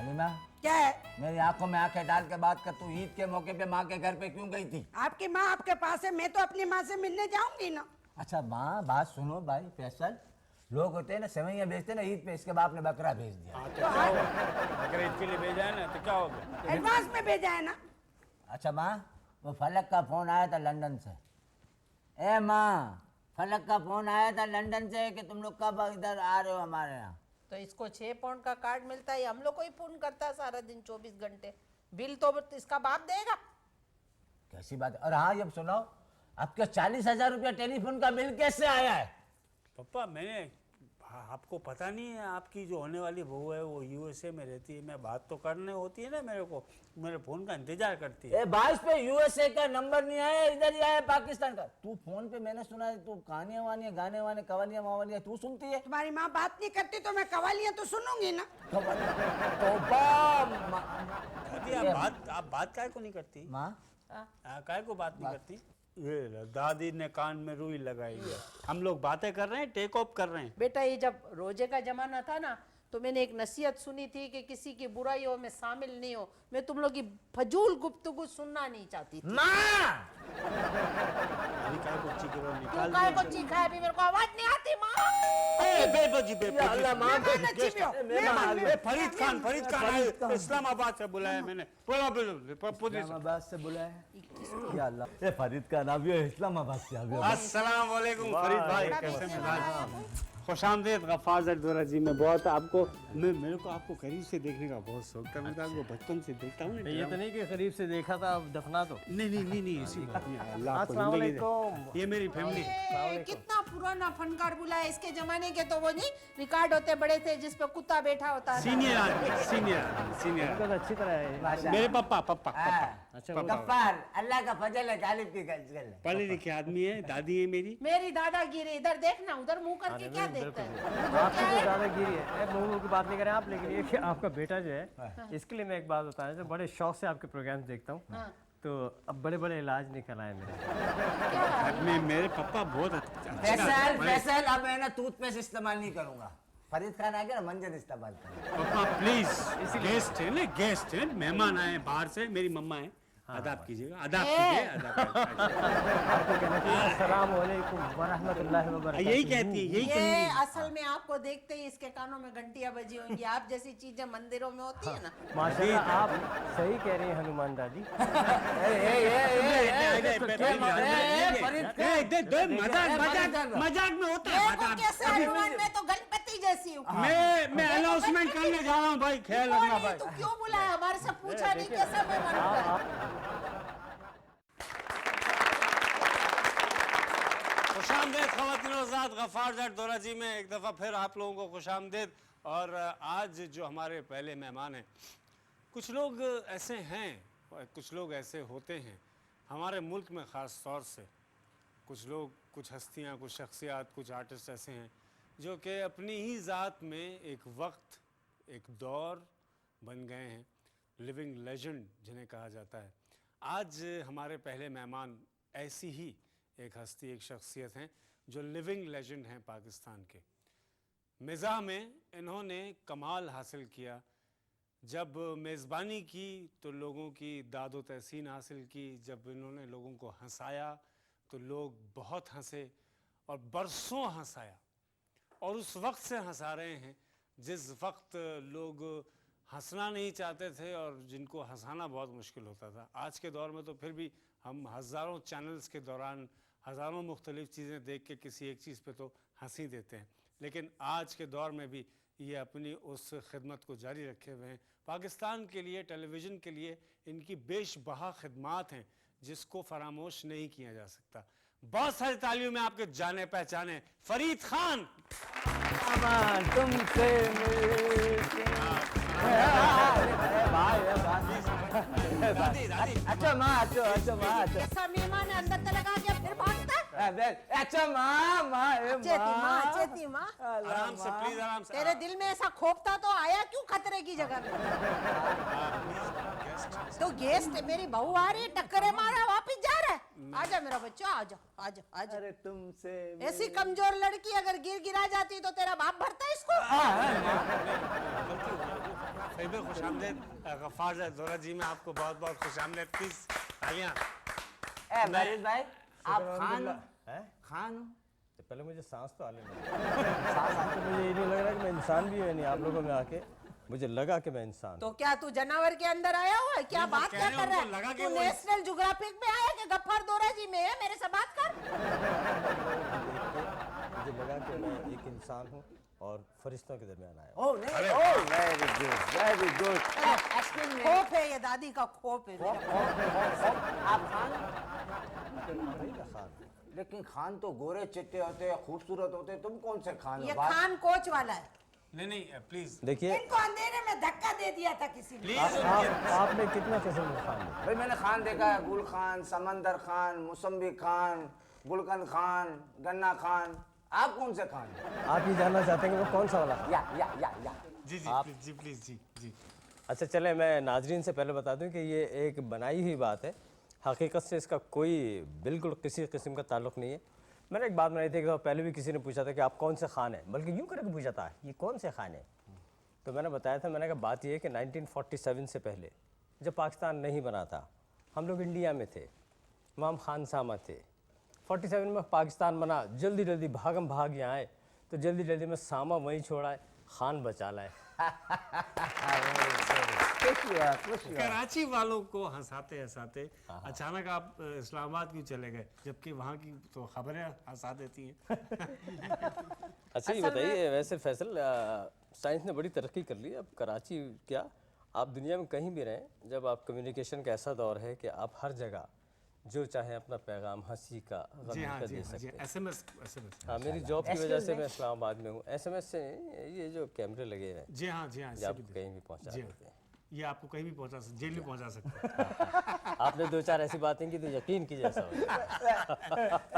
हलीमा, क्या है? मेरी आंखों में आंखें डाल के बात कर। तू ईद के मौके पे माँ के घर पे क्यों गई थी? आपकी माँ आपके पास है, मैं तो अपनी माँ से मिलने जाऊंगी ना। अच्छा माँ, बात सुनो भाई फैसल, लोग होते हैं ना सेवैयाँ भेजते हैं ना ईद पे, इसके बाप ने बकरा भेज दिया। हाँ, तो क्या हो गया? अगर ईद के लिए भेजा है ना तो क्या हो गया? एडवांस में भेजा है ना। अच्छा माँ, वो फलक का फोन आया था लंदन से। ए माँ, फलक का फोन आया था लंदन से कि तुम लोग कब इधर आ रहे हो हमारे यहाँ। तो इसको 6 पाउंड का कार्ड मिलता है, हम लोग को ही फोन करता है सारा दिन 24 घंटे। बिल तो इसका बाप देगा। कैसी बात है? और हाँ ये सुनाओ, आपके 40,000 रुपया टेलीफोन का बिल कैसे आया है? पापा मैंने आपको पता नहीं है, आपकी जो होने वाली बहू है वो यूएसए में रहती है। मैं बात तो करने होती है ना मेरे को, मेरे फोन का इंतजार करती है। ए बाईस पे यूएसए का नंबर नहीं आया, इधर ही आया पाकिस्तान का। तू फोन पे मैंने सुना है तू कहानियां वानियां, गाने वाने, कवालियां मावालियां तू सुनती है? तुम्हारी माँ बात नहीं करती तो मैं कवालियाँ तो सुनूंगी ना। दादी आप बात काहे को नहीं करती? माँ काहे को बात नहीं करती? ये दादी ने कान में रुई लगाई है। हम लोग बातें कर रहे हैं, टेक ऑफ कर रहे हैं। बेटा ये जब रोजे का जमाना था ना, तो मैंने एक नसीहत सुनी थी कि किसी की बुराइयों में शामिल नहीं हो। मैं तुम लोग की फजूल गुफ्तगू सुनना नहीं चाहती थी। माँ अभी काहे को चीख रहे हो? तू निकाल काय दो। को चीखा है? अभी मेरे को आवाज नहीं आती माँ। बेबजी अल्लाह माँ फरीद खान आए, इस्लामाबाद से बुलाया मैंने। इस्लामाबाद से बुलाया है या अल्लाह। ए फरीद का नाम ये इस्लामाबाद से आ गया। अस्सलाम वालेकुम फरीद भाई, कैसे मिजाज? खुशामदीद गफ्फार ज़रदोरा जी। मैं बहुत आपको मेरे को आपको करीब से देखने का बहुत शौक था। मैं तो आपको बचपन से देखता हूँ। ये तो नहीं कि करीब से देखा था, अब दफना तो नहीं ऐसी बात नहीं। अल्लाह आपको अस्सलाम जिंदगी दे। वालेकुम। ये मेरी फैमिली। कितना पुराना फनकार बुलाया। इसके जमाने के तो वो नहीं रिकॉर्ड होते बड़े थे जिस पे कुत्ता बैठा होता था। सीनियर आदमी। तो अच्छी तरह है। मेरे पापा अच्छा गफ्फार, अल्लाह का फजल है, गालिब की गजल है। पढ़े लिखे आदमी है। दादी है मेरी। मेरी दादागिरी इधर देखना, उधर मुंह करके क्या देखता है? आपकी तो दादागिरी है। मुंह की बात नहीं करें आप, लेकिन ये कि आपका बेटा जो है, इसके लिए मैं एक बात बताना चाहता हूं। बड़े शौक से आपके प्रोग्राम देखता हूँ, तो अब बड़े बड़े इलाज निकल आए मेरे। मेरे पापा बहुत अच्छे। फैसल अब मैं ना टूथपेस्ट इस्तेमाल नहीं करूंगा। फरीद खान आ गया ना, मंजन इस्तेमाल करूंगा। पापा प्लीज, गेस्ट है ना, गेस्ट है, मेहमान आए बाहर से। मेरी मम्मा है, अदाब कीजिएगा, अदाब कीजिए, अदाब आपको कहना चाहिए अस्सलाम वालेकुम व रहमतुल्लाहि व बरकातहू। यही कहती है, यही ये कहेंगी। असल में आपको देखते ही इसके कानों में घंटियां बजी होंगी। आप जैसी चीजें मंदिरों में होती है ना। माशाल्लाह आप सही कह रही हैं हनुमान दादी। मजाक में होता है। देखो कैसे हनुमान में तो गणपति जैसी हूँ। मैं अनाउंसमेंट करने जा रहा हूँ भाई, ख्याल रखना भाई। तो क्यों बुलाया? हमारे से पूछा नहीं कैसा मेहमान बुलाया? खुशामदेद ख़वातीन और हज़रात, गफ्फार ज़रदोरा जी में एक दफ़ा फिर आप लोगों को खुशामदेद। और आज जो हमारे पहले मेहमान हैं, कुछ लोग ऐसे हैं, कुछ लोग ऐसे होते हैं हमारे मुल्क में ख़ास तौर से। कुछ लोग, कुछ हस्तियाँ, कुछ शख्सियात, कुछ आर्टिस्ट ऐसे हैं जो कि अपनी ही ज़ात में एक वक्त, एक दौर बन गए हैं। लिविंग लेजेंड जिन्हें कहा जाता है। आज हमारे पहले मेहमान ऐसी ही एक हस्ती, एक शख्सियत हैं जो लिविंग लेजेंड हैं पाकिस्तान के। मिज़ाह में इन्होंने कमाल हासिल किया। जब मेज़बानी की तो लोगों की दादो तहसीन हासिल की। जब इन्होंने लोगों को हंसाया तो लोग बहुत हंसे और बरसों हंसाया। और उस वक्त से हंसा रहे हैं जिस वक्त लोग हंसना नहीं चाहते थे और जिनको हंसाना बहुत मुश्किल होता था। आज के दौर में तो फिर भी हम हज़ारों चैनल्स के दौरान हज़ारों मुख्तलिफ़ चीज़ें देख के किसी एक चीज़ पे तो हंसी देते हैं, लेकिन आज के दौर में भी ये अपनी उस खिदमत को जारी रखे हुए हैं। पाकिस्तान के लिए, टेलीविज़न के लिए इनकी बेशबहा खिदमात हैं जिसको फरामोश नहीं किया जा सकता। बहुत सारी तालियों में आपके जाने पहचाने फरीद खान। तुमसे अच्छा माँ, अच्छा माँ, ऐसा मेहमान है, अंदर तक आ गया फिर भागता। अच्छा माँ, चेती माँ। आराम से प्लीज, आराम से। तेरे दिल में ऐसा खोपता तो आया क्यों खतरे की जगह में? तो गेस्ट मेरी बहू आ रही है, टक्करे मारा वापिस जा रहा है। आजा मेरा बच्चा, आजा आजा आजा। अरे तुमसे ऐसी कमजोर लड़की अगर गिरा जाती तो तेरा बाप भरता इसको। फिर भी खुशामदेद गफ्फार दौरा जी में आपको बहुत बहुत खुशामदेद। प्लीज तालियां। ए फरीद भाई, आप खान है खान हो? तो पहले मुझे सांस तो आने दो। तो मुझे ये नहीं लग रहा कि मैं इंसान भी हूँ, नहीं आप लोगों में आके मुझे लगा कि मैं इंसान तो क्या तू जानवर के अंदर आया हुआ है? क्या नहीं, वो बात कह क्या रहे कर हैं, रहा उनको लगा है? कि तू वो नेशनल ज्योग्राफिक में आया कि गफ्फार दोरा जी में है? मेरे से बात कर। मुझे लगा कि मैं एक इंसान हूँ और फरिश्तों के दरमियान आया हूँ। ओह नहीं, oh very good very good. Excuse me, खोप है ये, दादी का खोप है। आप खान? वही ना खान। लेकिन खान तो गोरे चिट्टे होते हैं, खूबसूरत होते हैं, तुम कौन से खान हो? ये बात- खान कोच वाला है। नहीं प्लीज देखिए इनको अंधेरे में धक्का दे दिया था किसी ने। प्लीज आपने कितना किस्म का खान देखा? भाई मैंने खान देखा है, गुल खान, समंदर खान, मौसम्बी खान, गुलकंद खान, गन्ना खान। आप कौन से खान? आप ये जानना चाहते हैं कि वो कौन सा वाला खान? या जी प्लीज जी। अच्छा चले, मैं नाजरीन से पहले बता दूं कि ये एक बनाई हुई बात है, हकीकत से इसका कोई बिल्कुल किसी किस्म का ताल्लुक़ नहीं है। मैंने एक बात बनाई थी कि पहले भी किसी ने पूछा था कि आप कौन से खान हैं, बल्कि यूँ करके पूछा था ये कौन से खान हैं। तो मैंने बताया था, मैंने कहा बात ये है कि 1947 से पहले जब पाकिस्तान नहीं बना था, हम लोग इंडिया में थे, इमाम खान सामा थे। 47 में पाकिस्तान बना, जल्दी जल्दी भागम भाग यहाँ आए, तो जल्दी जल्दी में सामा वहीं छोड़ा, खान बचा लाए। कराची वालों को हंसाते हंसाते अचानक आप इस्लामाबाद क्यों चले गए, जबकि वहाँ की तो खबरें हंसा देती हैं। अच्छा ये बताइए, वैसे फैसल साइंस ने बड़ी तरक्की कर ली, अब कराची क्या आप दुनिया में कहीं भी रहें, जब आप कम्युनिकेशन का ऐसा दौर है कि आप हर जगह जो चाहे अपना पैगाम हंसी का जी गम हाँ का जी दे हाँ जी। सकते हैं। एसएमएस हाँ, मेरी जॉब की वजह से मैं इस्लामाबाद में हूँ। एसएमएस से ये जो कैमरे लगे हैं जी हाँ ये इससे आपको भी कहीं भी पहुँचा जी हाँ। देते हैं। ये आपको कहीं भी पहुँचा सकते, जेल में पहुँचा सकते हैं। आपने दो चार ऐसी बातें की तो यकीन की जैसा हो।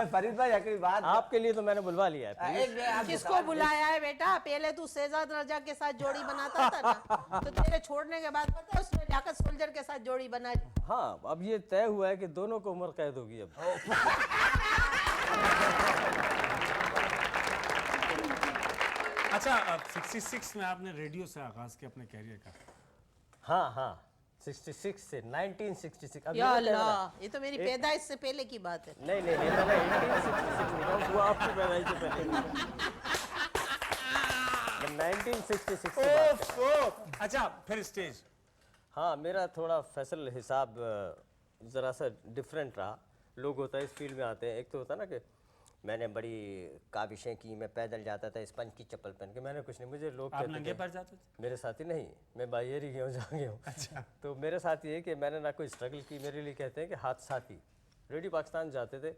फरीद भाई एक बात, आपके लिए तो मैंने बुलवा लिया है। एक आपसे किसको सवाल- बुलाया है बेटा? पहले तू शहजाद रजा के साथ जोड़ी बनाता था ना, तो तेरे छोड़ने के बाद पता है उसने जाकर सोल्जर के साथ जोड़ी बनाई। हाँ, अब ये तय हुआ है कि दोनों को उम्र कैद होगी अब। अच्छा, 66 में आपने रेडियो से आगाज किया अपने कैरियर का। हाँ 66 से 1966। अब या ये कहना- अल्लाह, ये तो मेरी पैदाइश से पहले की बात है। नहीं मैंने 1866 नहीं कहा, वो आपकी पैदाइश से पहले। मैं 1966 से बात कर रहा हूं। अच्छा फिर स्टेज। हाँ, मेरा थोड़ा फैसल हिसाब ज़रा सा डिफरेंट रहा। लोग होता है इस फील्ड में आते हैं, एक तो होता है ना कि मैंने बड़ी काबिशें की, मैं पैदल जाता था स्पंज की चप्पल पहन के, मैंने कुछ नहीं, मुझे लोग आप कहते नंगे थे पैर जाते थे? मेरे साथी नहीं, मैं बाहर ही गया हूँ, जहाँ गया हूँ। अच्छा। तो मेरे साथ ये है कि मैंने ना कोई स्ट्रगल की, मेरे लिए कहते हैं कि हाथ साथी। रेडियो पाकिस्तान जाते थे,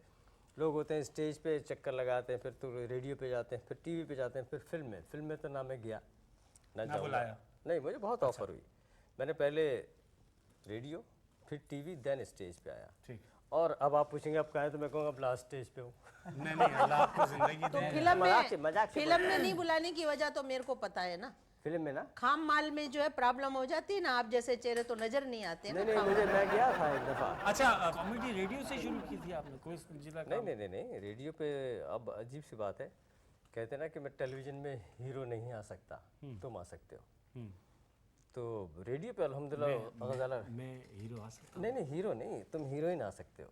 लोग होते हैं स्टेज पे चक्कर लगाते हैं, फिर तो रेडियो पे जाते हैं, फिर टीवी पे जाते हैं, फिर फिल्म में तो ना मैं गया ना जाऊँगा। बुलाया? नहीं, मुझे बहुत ऑफर हुई। मैंने पहले रेडियो, फिर टीवी, देन स्टेज पे आया। ठीक। और अब आप पूछेंगे अब कहाँ है, तो मैं कहूँगा अब लास्ट स्टेज पे हूँ। नहीं अल्लाह आपको जिंदगी तो दे। मजाक से फिल्म में नहीं बुलाने की वजह तो मेरे को पता है ना। फिल्म में ना, खाम माल में जो है प्रॉब्लम हो जाती है ना, आप जैसे चेहरे तो नजर नहीं आते ना। नहीं मैं गया था एक दफ़ा। अच्छा, कॉमेडी रेडियो से शुरू की थी आपने? कोई जिला का? नहीं, रेडियो पे अब अजीब सी बात है, कहते हैं ना कि मैं टेलीविज़न में हीरो नहीं आ सकता, तुम आ सकते हो। तो रेडियो पे अल्हम्दुलिल्लाह गज़ाला, मैं हीरो आ सकता नहीं हीरो नहीं, तुम हीरोइन आ सकते हो।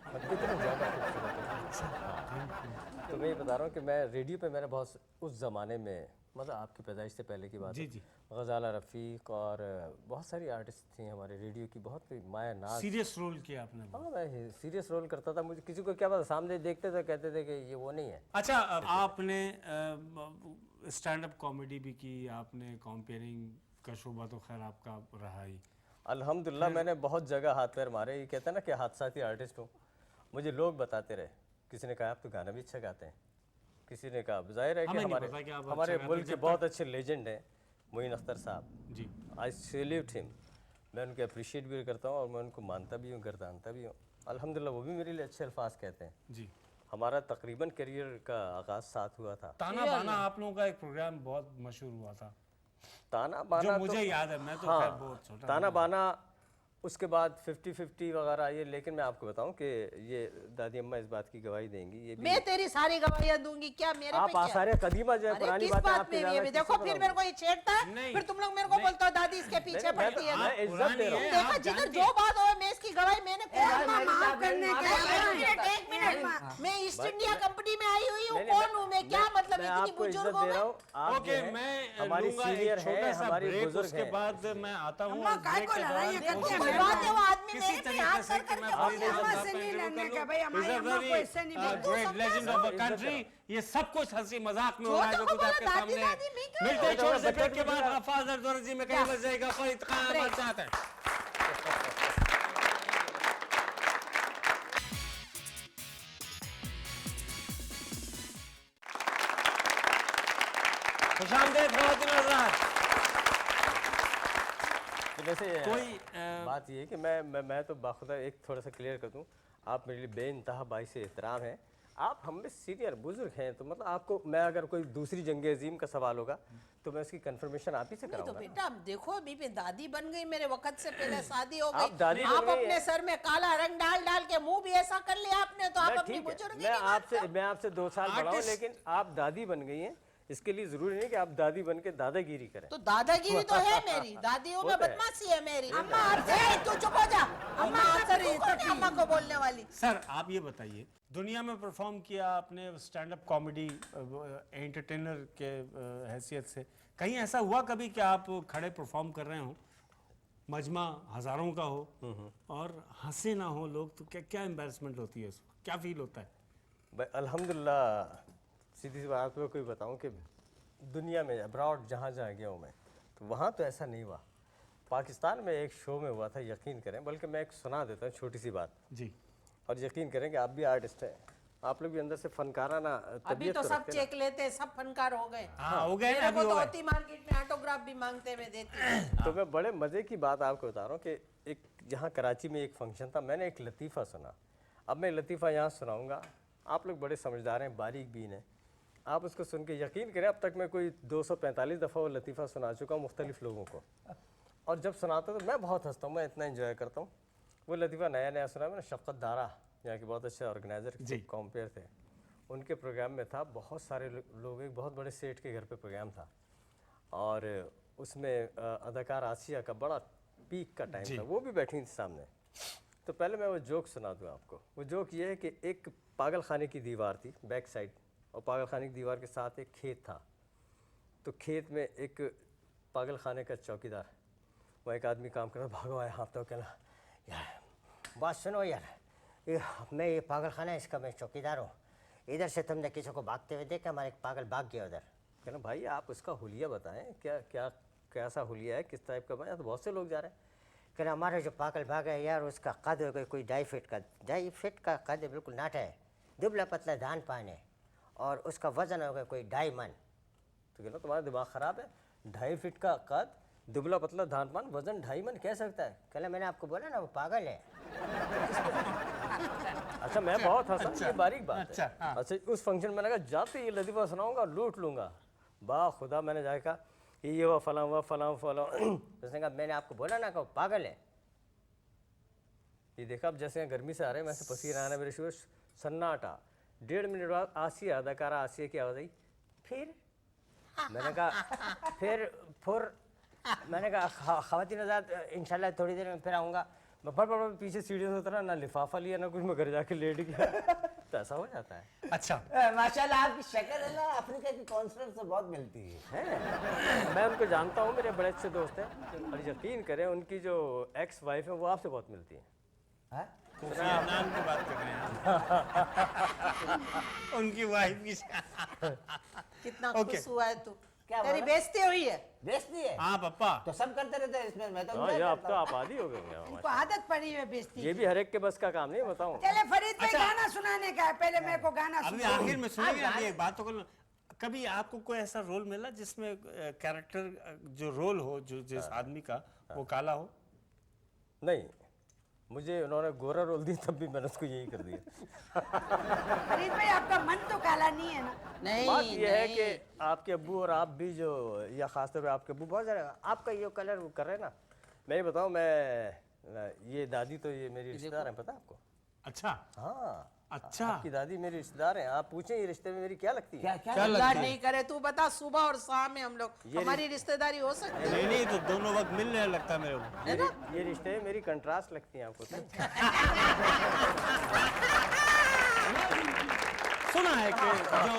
अब कितना ज़्यादा खूबसूरत है। तो मैं ये बता रहा हूँ कि मैं रेडियो पे मैंने बहुत उस ज़माने में, मतलब आपकी पैदाइश से पहले की बात है, जी। गज़ाला रफ़ीक और बहुत सारी आर्टिस्ट थी हमारे रेडियो की, बहुत माया नाज। सीरियस रोल किया आपने? हाँ, मैं सीरियस रोल करता था, मुझे किसी को क्या पता, सामने देखते थे कहते थे कि ये वो नहीं है। अच्छा, आपने स्टैंड अप कॉमेडी भी की, आपने कॉम्पेयरिंग का शोबा तो खैर आपका रहा ही। अल्हम्दुलिल्लाह मैंने बहुत जगह हाथ पैर मारे। ये कहते हैं ना कि हादसाती आर्टिस्ट हूँ, मुझे लोग बताते रहे। किसी ने कहा आप तो गाना भी अच्छा गाते हैं, किसी ने कहा, जाहिर है कि हमें नहीं हमारे पता कि आप हमारे अच्छा गाते मुल्क के हैं, बहुत अच्छे लेजेंड हैं, मोइन अख्तर साहब। जी। I salute him. मैं उनके अप्रिशिएट भी करता हूँ और मैं उनको मानता भी हूँ, गर्दानता भी हूँ। अल्हम्दुलिल्लाह वो भी मेरे लिए अच्छे अल्फाज कहते हैं। जी। हमारा तकरीबन करियर का आगाज़ साथ हुआ था। ताना बाना आप लोगों का एक प्रोग्राम बहुत मशहूर हुआ था, ताना जो बाना मुझे तो, याद है, मैं तो हाँ, खैर बहुत छोटा ताना बाना उसके बाद 50-50 वगैरह ये, लेकिन मैं आपको बताऊं कि ये दादी अम्मा इस बात की गवाही देंगी। ये भी मैं तेरी सारी गवाहियां दूंगी, क्या मेरे आप पे क्या? आसार कदीमा जो है अरे पुरानी किस बात है बात आपके में ज़्यादा ये किससे देखो, फिर बताऊं? मेरे को ये छेड़ता है, नहीं, फिर तुम लोग मेरे को नहीं। बोलते हो दादी इसके पीछे नहीं, मैं पड़ती है। मैं इज्जत पुरानी दे रहा है, हूँ। देखा आप जिधर जानती जो बात हो मैं इसकी गवाही मैंने यार, कौन मेरी माफ करने माफ का करने एक मिनट मैं ईस्ट इंडिया कंपनी में आई हुई हूँ, नहीं, नहीं, कौन हूँ मैं, क्या मतलब मैं इतनी आपको इज्जत बुजुर्ग दे हूँ रहा मैं? हूँ। आप ओके, जो है, मैं हमारी लूंगा सीनियर एक छोटा हैं, सा हमारी ब्रेक, बुजुर्ग उसके हैं। बाद मैं आता हूँ। अम्मा, और काय ब्रेक को के लड़ाई दौरान है? कोशिश कोई करूंगा बात है, वो आदमी किसी मेरे पे तरीके हाथ से कर कि मैं करके अपनी अम्मा जगह से पे नहीं इंटरव्यू लड़ने कर का लूं। भाई, हमारी It's a अम्मा को very, ऐसे नहीं uh, बोलते। great legend of a इज्जत country। करो। ये सब कुछ हंसी मजाक में हो जो रहा है तो जो कुछ बोला आपके दादी, सामने। दादी, मैं क्यों मिलते हैं बोलूं? छोटे से बच्चे ब्रेक के को बाद बुला- हफाज दौरजी में कहीं बच जाएगा फरीद खान हमारे साथ है। खुशामदीद ख़वातीन और हज़रात। तो वैसे कोई बात ये है कि मैं तो बाखुदा एक थोड़ा सा क्लियर कर दूं, आप मेरे लिए बेइंतहा बाइस एहतराम हैं, आप हम में सीनियर बुजुर्ग हैं, तो मतलब आपको मैं अगर कोई दूसरी जंग अजीम का सवाल होगा तो मैं उसकी कंफर्मेशन आप ही से नहीं तो कराऊंगा। बेटा अब देखो, अभी मैं दादी बन गई, मेरे वक्त से पहले शादी हो आप गई, दादी बन आप गई अपने हैं। सर में काला रंग डाल डाल के मुंह भी ऐसा कर लिया आपने, तो आप मैं अपनी ठीक है, बुजुर्गी मैं की बात करो। मैं आपसे 2 साल बड़ा हूँ, Artist- लेकिन आप दादी बन गई हैं, इसके लिए जरूरी नहीं कि आप दादी बन के दादागिरी करें। तो दादागिरी तो है मेरी, दादियों में वो तो है। बदमाशी है मेरी। अम्मा आपसे तू चुप हो जा, अम्मा आपसे तू कौन है अम्मा को बोलने वाली? सर आप ये बताइए, दुनिया में परफॉर्म किया आपने स्टैंड अप कॉमेडी एंटरटेनर के हैसियत से, कहीं ऐसा हुआ कभी कि आप खड़े परफॉर्म कर रहे हो, मजमा हजारों का हो और हंसे ना हो लोग, तो क्या क्या एम्बैरेसमेंट होती है, उसको क्या फील होता है? भाई अल्हम्दुलिल्लाह, सीधी सी बात में कोई बताऊं कि दुनिया में अब्रॉड जहाँ जहाँ गया हूँ मैं, तो वहाँ तो ऐसा नहीं हुआ। पाकिस्तान में एक शो में हुआ था, यकीन करें, बल्कि मैं एक सुना देता हूँ छोटी सी बात, जी और यकीन करें कि आप भी आर्टिस्ट हैं, आप लोग भी अंदर से फनकाराना अभी तबीयत तो तो सब रखते हैं चेक लेते हैं, सब फनकार हो गए। हाँ हो गए मेरे अभी को हो तो गए। होती मार्केट में ऑटोग्राफ भी मांगते हुए देती है। ना। तो मैं बड़े मज़े की बात आपको बता रहा हूँ कि एक यहाँ कराची में एक फंक्शन था, मैंने एक लतीफ़ा सुना। अब मैं लतीफ़ा यहाँ सुनाऊँगा, आप लोग बड़े समझदार हैं, बारीक बीन हैं, आप उसको सुन के यकीन करें अब तक मैं कोई 245 दफ़ा वो लतीफ़ा सुना चुका हूँ मुख्तलिफ लोगों को, और जब सुनाता तो मैं बहुत हंसता हूँ, मैं इतना इन्जॉय करता हूँ। वो लतीफ़ा नया नया सुना मैंने, शफ़क़त दारा यहाँ के बहुत अच्छे ऑर्गेनाइज़र कॉम्पेयर थे, उनके प्रोग्राम में था, बहुत सारे लोग, एक बहुत बड़े सेठ के घर पे प्रोग्राम था, और उसमें अदाकार आसिया का बड़ा पीक का टाइम था, वो भी बैठी थी सामने। तो पहले मैं वो जोक सुना दूँ आपको। वो जोक ये है कि एक पागल खाने की दीवार थी बैक साइड, और पागल खाने की दीवार के साथ एक खेत था। तो खेत में एक पागल खाने का चौकीदार, वो एक आदमी काम कर रहा, भागो आया, हाँ तो कहना यार बात सुनो यार, मैं ये पागल खाना है, इसका मैं चौकीदार हूँ, इधर से तुमने किसी को भागते हुए देखा, हमारे एक पागल भाग गया उधर। कहना भाई आप उसका हुलिया बताएं, क्या क्या कैसा हुलिया है, किस टाइप का, भाई तो बहुत से लोग जा रहे हैं। कहना हमारे जो पागल भागा है यार, उसका कद हो गया कोई 2.5 फीट का कद है, बिल्कुल नाटा है, दुबला पतला धान पान है, और उसका वजन हो गया कोई 2.5 मन। तो कहना तुम्हारा दिमाग ख़राब है, 2.5 फीट का कद, दुबला पतला धान पान, वजन 2.5 मन कह सकता है? कहना मैंने आपको बोला ना वो पागल है। अच्छा मैं बहुत हंसा, ये बारीक बात अच्छा, है। हाँ। अच्छा उस फंक्शन में लगा जाते ये लतीफ़ा सुनाऊंगा, लूट लूंगा, बा खुदा मैंने जाके कहा ये हुआ फलां हुआ फलां फलां उसने कहा मैंने आपको बोला ना कि वो पागल है। ये देखा अब जैसे गर्मी से आ रहे हैं, मैं से पसीना आना, मेरे शुरू सन्नाटा। 1.5 मिनट बाद आसिया, अदाकारा आसिया की आवाज़ आई, फिर मैंने कहा फिर मैंने कहा ख़वातीन हज़रात इंशाल्लाह थोड़ी देर में फिर आऊँगा। मैं फट पीछे सीढ़ियों से उतरा, ना लिफाफा लिया ना कुछ, मैं घर जाके लेट गया। तो ऐसा हो जाता है। अच्छा माशाल्लाह आपकी शक्ल है ना अफ्रीका की कॉन्सर्ट से बहुत मिलती है। मैं उनको जानता हूँ, मेरे बड़े अच्छे दोस्त हैं, और यकीन करें उनकी जो एक्स वाइफ है वो आपसे बहुत मिलती है। हाँ? कोफी अन्नान की बात कर रहे हैं उनकी वाइफ की कितना Okay. खुश हुआ है तू, क्या तेरी बोला? बेइज्जती हुई है। बेचती है हाँ पप्पा। तो सब करते रहते हैं इसमें, मैं तो हाँ enjoy ये अब करता तो हूँ। आप आदी हो गए हैं। उनको आदत पड़ी है बेइज्जती। ये भी हर एक के बस का काम नहीं, बताऊँ। चले फरीद भाई गाना सुनाने का है, पहले मेरे को गाना अभी सुना। आखिर में सुनिए, अभी एक बात तो कर लो, कभी आपको कोई ऐसा रोल मिला जिसमें कैरेक्टर जो रोल हो, जो जिस आदमी का वो काला हो? नहीं, मुझे उन्होंने गोरा रोल दी तब भी मैंने उसको यही कर दिया। फरीद भाई आपका मन तो काला नहीं है ना? नहीं बात ये है नहीं। कि आपके अब्बू और आप भी जो, या खासतौर पे आपके अब्बू बहुत ज़्यादा आपका ये कलर वो कर रहे हैं ना। मैं ये बताऊँ, मैं ये दादी तो ये मेरी रिश्तेदार है, पता है आपको? अच्छा हाँ, अच्छा। आपकी दादी मेरी रिश्तेदार है। आप पूछें ये रिश्ते में मेरी क्या लगती है? क्या क्या अल्लाह नहीं करे तू बता, सुबह और शाम में हम लोग हमारी रिश्तेदारी हो सकती है? नहीं तो दोनों वक्त मिलने लगता है मेरे को। ये रिश्ते में मेरी कंट्रास्ट लगती हैं आपको तो? सुना है कि जो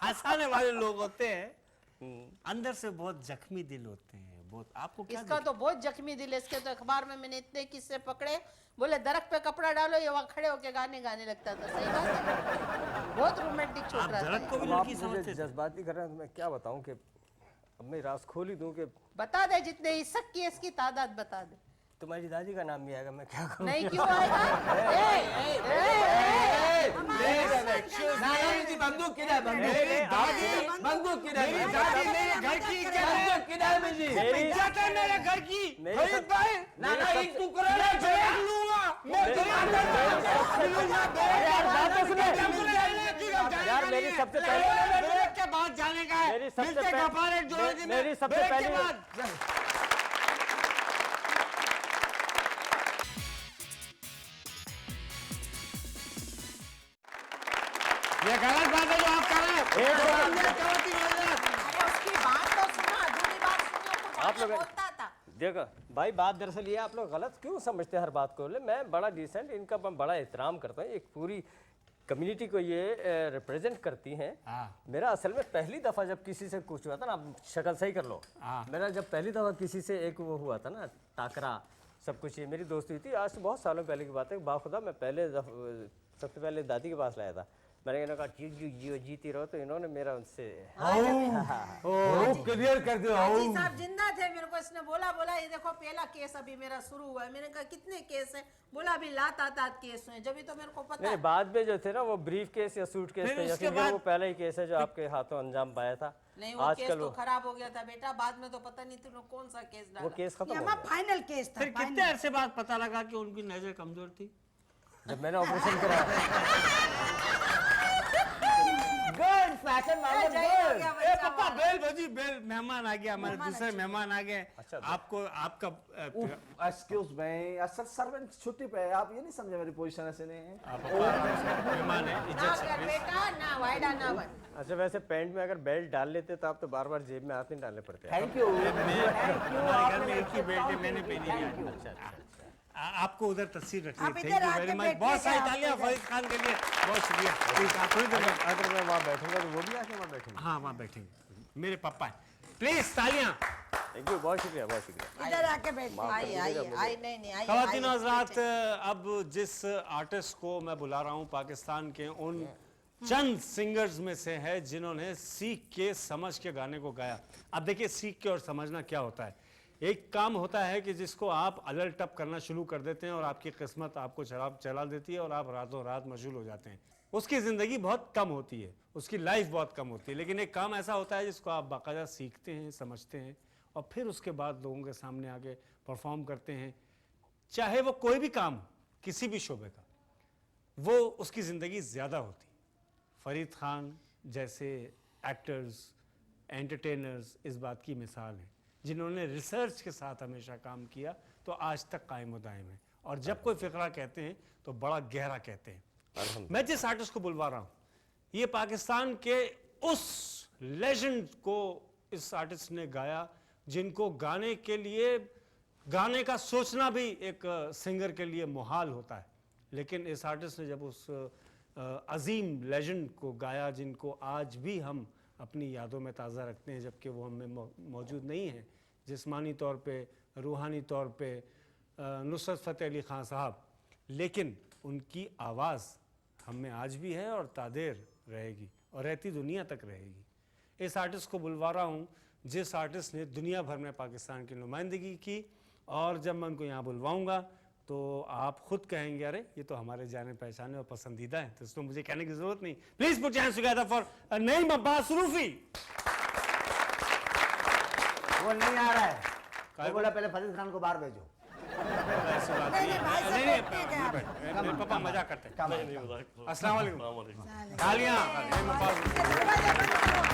हंसाने वाले लोग होते हैं अंदर से बहुत जख्मी दिल होते हैं। बहुत आपको क्या इसका तो बहुत जख्मी दिल है। इसके तो अखबार में मैंने इतने किस्से पकड़े, बोले दरख्त पे कपड़ा डालो ये वहाँ खड़े होके गाने गाने लगता था। सही बात है, बहुत रोमांटिक आप छोकरा दरख्त था। को भी अब आप लड़की मुझे समझते थे? जज्बाती कर रहे हैं तो मैं क्या बताऊं कि अब मैं राज खोल ही दूं कि बता दे जितने इसक की इसकी तादाद बता दे। तुम्हारी दादी का नाम भी आएगा, मैं क्या करूं? नहीं क्यों आएगा? नाना जी बंदूक किधर बंदूक बंदूक किधर मेरे घर की बंदूक किधर मिली इज्जत है मेरे घर की। मेरी भाई नाना एक टुकड़ा ना देख लूंगा मैं यार मेरी सबसे पहले ब्रेक के बाद जाने का है। मेरी सबसे मिलते गफार एक जोड़ी में मेरी सबसे ब्रेक के पहली बाद। ये गलत बात है जो आप कर रहे हैं। अरे उसकी बात तो सुना, अधूरी बात सुनी, वो आप कुछ लोग- आगे बोलता था। देखो भाई, बात दरअसल ये आप लोग गलत क्यों समझते हैं हर बात को। मैं बड़ा डिसेंट, इनका मैं बड़ा एहतराम करता हूँ। एक पूरी कम्युनिटी को ये रिप्रेजेंट करती हैं। हाँ। मेरा असल में पहली दफ़ा जब किसी से कुछ हुआ था ना, आप शक्ल सही कर लो, हाँ। मेरा जब पहली दफ़ा किसी से एक वो हुआ था ना, टाकरा सब कुछ, ये मेरी दोस्ती हुई थी। आज से बहुत सालों पहले की बात है। बाखुदा मैं सबसे पहले दादी के पास लाया था। मैंने इन्होंने कहा जीती रहो, तो इन्होंने मेरा उनसे क्लियर कर दो हाजी साहब जिंदा थे, मेरे को इसने बोला ये देखो पहला केस अभी मेरा शुरू हुआ है। मैंने कहा कितने केस है? बोला अभी लातात केस हुए। जब भी तो मेरे को पता नहीं, है। बाद में जो थे ना वो ब्रीफ केस या सूट केस फिर थे, उसके यकीन बाद- करो वो पहला ही केस है जो आपके हाथों अंजाम पाया था। नहीं वो केस आजकल तो वो खराब हो गया था बेटा, बाद में तो पता नहीं तुमने कौन सा केस वो डाला। केस खत्म ये हो हमारा गया फाइनल केस था। फिर कितने अरसे बाद पता लगा कि उनकी नजर कमजोर थी? जब मैंने ऑपरेशन कराया। गुड फैशन मामला जय हो गुड गया ए बच्चा पापा हमारा। बेल बजी बेल, मेहमान आ गया, हमारे दूसरे मेहमान आ गए। अच्छा, आपको आपका एक्सक्यूज मी, असल सर्वेंट छुट्टी पे है, आप ये नहीं समझे मेरी पोजीशन ऐसे नहीं है। मेहमान है, ना इज्जत कर से बेटा, ना वायदा ना बन। अच्छा, वैसे पैंट में अगर बेल्ट डाल लेते तो आप तो बार बार जेब में हाथ नहीं डालने पड़ते। Thank you. हमारे घर में एक ही बेल्ट है, मैंने पहनी है। अच्छा। आपको उधर तस्वीर रखनी आप है। इधर थैंक यू आके वेरी मच। बैठिए, बहुत सारी आप तालियां इधर। फरीद खान के लिए, बहुत शुक्रिया। ठीक है, आप थोड़ी देर में- अगर मैं वहाँ बैठूंगा तो वो भी आके वहाँ बैठेंगे। हाँ वहाँ बैठेंगे, मेरे पापा हैं। प्लीज तालियां। थैंक यू, बहुत शुक्रिया, बहुत शुक्रिया। इधर आके बैठ। आई नहीं आई। ख़वातीन और हज़रात, अब जिस आर्टिस्ट को मैं बुला रहा हूँ पाकिस्तान के उन चंद सिंगर्स में से है जिन्होंने सीख के समझ के गाने को गाया। अब देखिए, सीख के और समझना क्या होता है। एक काम होता है कि जिसको आप अलल टप करना शुरू कर देते हैं और आपकी किस्मत आपको शराब चला देती है और आप रातों रात मशगूल हो जाते हैं। उसकी ज़िंदगी बहुत कम होती है, उसकी लाइफ बहुत कम होती है। लेकिन एक काम ऐसा होता है जिसको आप बाकायदा सीखते हैं, समझते हैं और फिर उसके बाद लोगों के सामने आके परफॉर्म करते हैं। चाहे वो कोई भी काम, किसी भी शोबे का, वो उसकी ज़िंदगी ज़्यादा होती है। फरीद खान जैसे एक्टर्स, एंटरटेनर्स इस बात की मिसाल हैं, जिन्होंने रिसर्च के साथ हमेशा काम किया तो आज तक कायम व दायम है। और जब कोई फ़िक्रा कहते हैं तो बड़ा गहरा कहते हैं। मैं जिस आर्टिस्ट को बुलवा रहा हूँ, ये पाकिस्तान के उस लेजेंड को इस आर्टिस्ट ने गाया जिनको गाने के लिए, गाने का सोचना भी एक सिंगर के लिए मुहाल होता है। लेकिन इस आर्टिस्ट ने जब उस अजीम लेजेंड को गाया जिनको आज भी हम अपनी यादों में ताज़ा रखते हैं, जबकि वो हमें मौजूद नहीं है जिस्मानी तौर पे, रूहानी तौर पे, नुसरत फ़तेह अली ख़ान साहब, लेकिन उनकी आवाज़ हम में आज भी है और तादेर रहेगी और रहती दुनिया तक रहेगी। इस आर्टिस्ट को बुलवा रहा हूँ जिस आर्टिस्ट ने दुनिया भर में पाकिस्तान की नुमाइंदगी की, और जब मैं उनको यहाँ बुलवाऊँगा तो आप खुद कहेंगे अरे ये तो हमारे जाने पहचाने और पसंदीदा हैं, तो इसको मुझे कहने की ज़रूरत नहीं। Please put your hands together for Naeem Abbas Rufi. वो नहीं आ रहा है, वो बोला पहले फरीद खान को बाहर भेजो। ऐसी बात नहीं, नहीं, भाई साहब नहीं, बैठते क्या आप? मेरे पापा मजाक करते हैं। अस्सलाम वालेकुम। तालियां नईम अब्बास रूफी। दरवाजा बंद करो।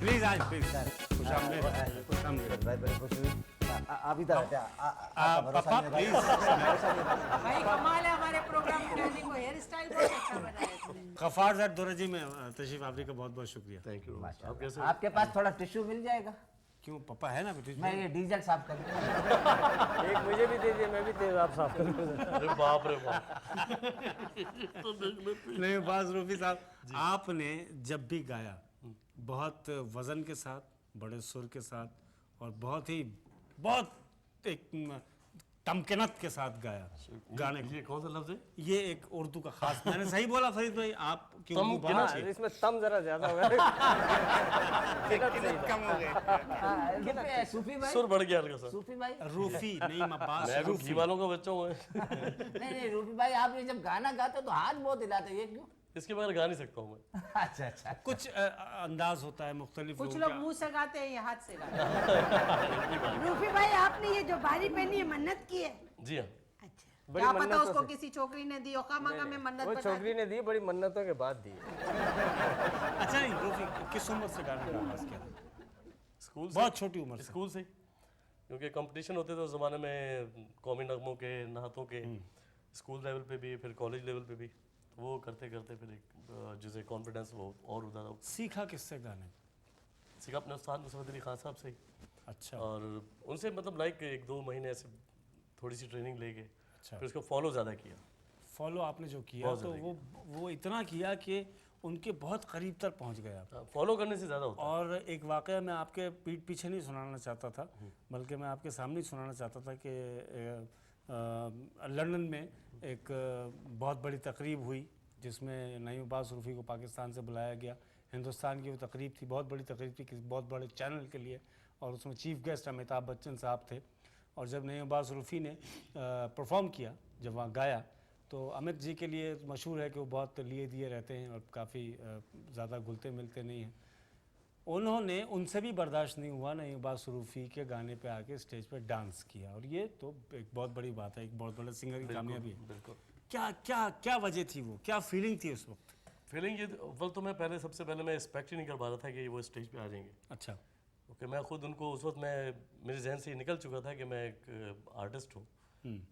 प्लीज आज प्लीज खुशामदीद खुशामदीद भाई बड़े खुश हुई आप इधर आते पापा प्लीज भाई कमाल है हमारे प्रोग्राम में रहने को, हेयर स्टाइल बहुत अच्छा बनाया तुमने। गफार ज़ैद दोराजी में तशरीफ आवरी का बहुत बहुत शुक्रिया। थैंक यू आप कैसे आपके पास थोड़ा टिश्यू मिल जाएगा? क्यों पापा है ना बेटी? मैं ये डीजल साफ कर दूं। एक मुझे भी दीजिए, मैं भी तेज आप साफ करूँगा। अरे बाप रे बाप नहीं बाज रूफी साहब, आपने जब भी गाया बहुत वजन के साथ, बड़े सुर के साथ और बहुत एक तमकिनत के साथ गाया गाने को। ये कौन सा लफ्ज है? ये एक उर्दू का खास, मैंने सही बोला फरीद भाई? आप क्यों हाँ, इसमें तम जरा ज्यादा हो गया। कम हो गए। सूफी भाई, सुर बढ़ गया हल्का सा। सूफी भाई, रूफी नहीं अब्बास, मैं रूफी। घी वालों का बच्चा हूँ नहीं रूफी भाई, आप ये जब गाना गाते हो तो हाथ बहुत हिलाते, ये क्यों? इसके बगैर गा नहीं सकता हूँ मैं। अच्छा अच्छा। कुछ अंदाज होता है मुख्तलिफ कुछ लोगों लोग का। मुंह से गाते हैं, ये हाथ से गाते हैं। रूफी भाई आपने ये जो बारी पहनी है मन्नत की है? जी हाँ। अच्छा, बड़ी क्या पता मन्नतों उसको से। किसी छोकरी ने दी हो, खामखा में मन्नत वो बता छोकरी ने दी, बड़ी मन्नतों के बाद दी। अच्छा नहीं रूफी, किस उम्र से गाने का आगाज किया था? स्कूल से, बहुत छोटी उम्र से। स्कूल से ही। क्योंकि कंपटीशन होते थे उस ज़माने में, कौमी नगमों के, नहातों के, स्कूल लेवल पे भी, फिर कॉलेज लेवल पे भी। तो वो करते करते फिर एक जिसे कॉन्फिडेंस वो और उधर सीखा किससे गाने? सीखा अपने उस्ताद नुसरत अली खान साहब से ही। अच्छा और उनसे मतलब लाइक 1-2 महीने ऐसे थोड़ी सी ट्रेनिंग लेके अच्छा। फिर उसको फॉलो ज़्यादा किया। फॉलो आपने जो किया बहुत तो ज़्यादा वो इतना किया कि उनके बहुत करीब तक पहुंच गया आप। फॉलो करने से ज़्यादा होता और एक वाक़या मैं आपके पीठ पीछे नहीं सुनाना चाहता था, बल्कि मैं आपके सामने ही सुनाना चाहता था कि लंदन में एक बहुत बड़ी तकरीब हुई जिसमें नईम अब्बास रूफी को पाकिस्तान से बुलाया गया। हिंदुस्तान की वो तकरीब थी, बहुत बड़ी तकरीब थी किसी बहुत बड़े चैनल के लिए, और उसमें चीफ गेस्ट अमिताभ बच्चन साहब थे। और जब नईम अब्बास रूफी ने परफॉर्म किया, जब वहाँ गाया, तो अमित जी के लिए मशहूर है कि वो बहुत लिए दिए रहते हैं और काफ़ी ज़्यादा घुलते मिलते नहीं हैं। उन्होंने, उनसे भी बर्दाश्त नहीं हुआ, नईम अब्बास रूफी के गाने पे आके स्टेज पे डांस किया, और ये तो एक बहुत बड़ी बात है, एक बहुत बड़ा सिंगर की कामयाबी है। बिल्कुल। क्या क्या क्या वजह थी, वो क्या फीलिंग थी उस वक्त? फीलिंग ये अव्वल तो मैं पहले सबसे पहले मैं एक्सपेक्ट ही नहीं कर पा रहा था कि वो स्टेज पे आ जाएंगे। अच्छा ओके, मैं खुद उनको उस वक्त मैं मेरे जहन से ये निकल चुका था कि मैं एक आर्टिस्ट हूँ।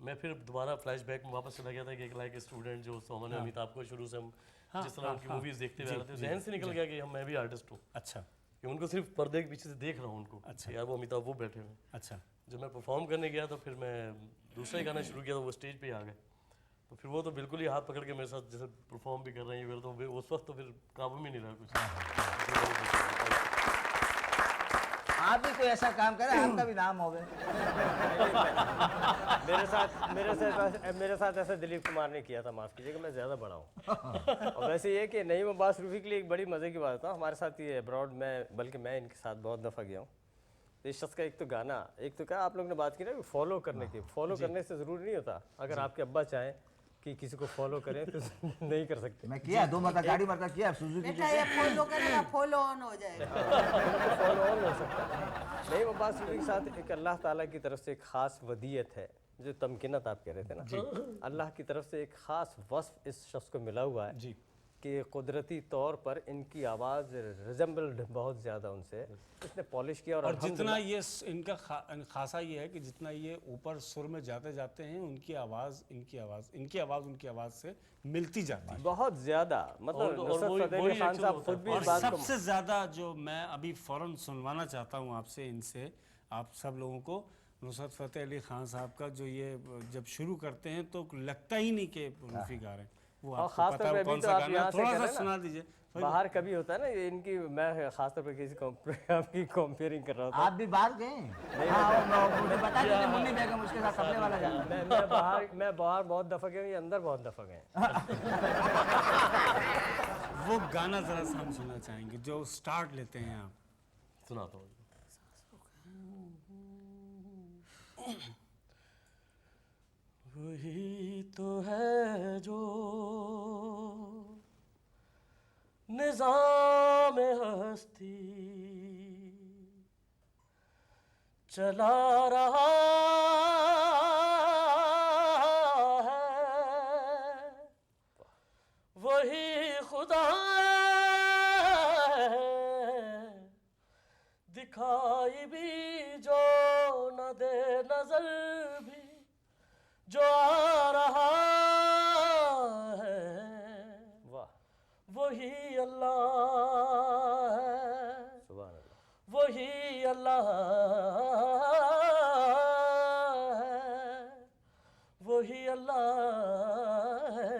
मैं फिर दोबारा फ्लैशबैक में वापस चला गया था कि एक लाइक स्टूडेंट जो सामान्य अमिताभ को शुरू से हम जिस तरह उनकी मूवीज देखते हुए आ रहे थे, जहन से निकल गया कि मैं भी आर्टिस्ट हूँ, अच्छा कि उनको सिर्फ पर्दे के पीछे से देख रहा हूँ उनको। अच्छा। यार वो अमिताभ वो बैठे हुए। अच्छा जब मैं परफॉर्म करने गया तो फिर मैं दूसरा ही गाना शुरू किया तो वो स्टेज पे ही आ गए। तो फिर वो तो बिल्कुल ही हाथ पकड़ के मेरे साथ जैसे परफॉर्म भी कर रहे हैं, तो उस वक्त तो फिर काबू में नहीं रहा कुछ। आप भी कोई ऐसा काम करें, आपका भी नाम होवे। मेरे साथ ऐसा दिलीप कुमार ने किया था, माफ़ कीजिएगा मैं ज़्यादा बड़ा हूँ। और वैसे ये कि नईम अब्बास रूफी के लिए एक बड़ी मज़े की बात था, हमारे साथ ये अब्रॉड में, बल्कि मैं इनके साथ बहुत दफ़ा गया हूँ। तो इस शख्स का एक तो गाना, एक तो क्या आप लोग ने बात की ना कि फॉलो करने की, फॉलो करने से ज़रूरी नहीं होता। अगर आपके अब्बा चाहें कि किसी को फॉलो करें तो नहीं कर सकते। मैं किया 2 मरतबा गाड़ी मरता किया सुजुकी बेटा ये फॉलो करेगा, फॉलो ऑन हो जाएगा। फॉलो ऑन हो सकता है। नईम अब्बास रूफी के साथ एक अल्लाह ताला की तरफ से एक ख़ास वदीयत है, जो तमकिनत आप कह रहे थे ना, अल्लाह की तरफ से एक ख़ास वस्फ इस शख्स को मिला हुआ है जी। कि कुदरती तौर पर इनकी आवाज़ रिजेंबल्ड बहुत ज़्यादा उनसे, इसने पॉलिश किया। और जितना ये इनका खासा ये है कि जितना ये ऊपर सुर में जाते जाते हैं, उनकी आवाज़ उनकी आवाज़ से मिलती जाती है बहुत ज़्यादा, मतलब और नुसरत वही- फतेह वही अली खान actual साहब होता है। खुद भी और इस बात को सबसे ज़्यादा जो मैं अभी फ़ौरन सुनवाना चाहता हूँ आपसे, इनसे आप सब लोगों को, नुसरत फतेह अली खान साहब का जो ये जब शुरू करते हैं तो लगता ही नहीं कि रूफी गा रहे हैं। वो और आपको ख़ास पता तौर है पे वो अभी कौन तो सा आप गाना है? यहाँ से थोड़ा कह सा रहे हैं सुना ना, दीजिए। बाहर कभी होता है ना ये इनकी, मैं खास तौर पे किसी आपकी कंपेयरिंग कर रहा था। आप भी बाहर गए? हाँ, मुझे बता दीजिए, मुन्नी बेगम उसके साथ तबले वाला जाना। मैं बाहर बहुत दफ़ा गया, ये अंदर बहुत दफ़ा गए। वो गाना ज़रा सा हम सुनना चाहेंगे जो स्टार्ट लेते हैं आप। सुनाता हूँ। वही तो है जो निज़ाम हस्ती चला रहा है, वही खुदा है नजर भी जो आ रहा है वाह, वही अल्लाह है, सुभान अल्लाह। वही अल्लाह है, वही अल्लाह है,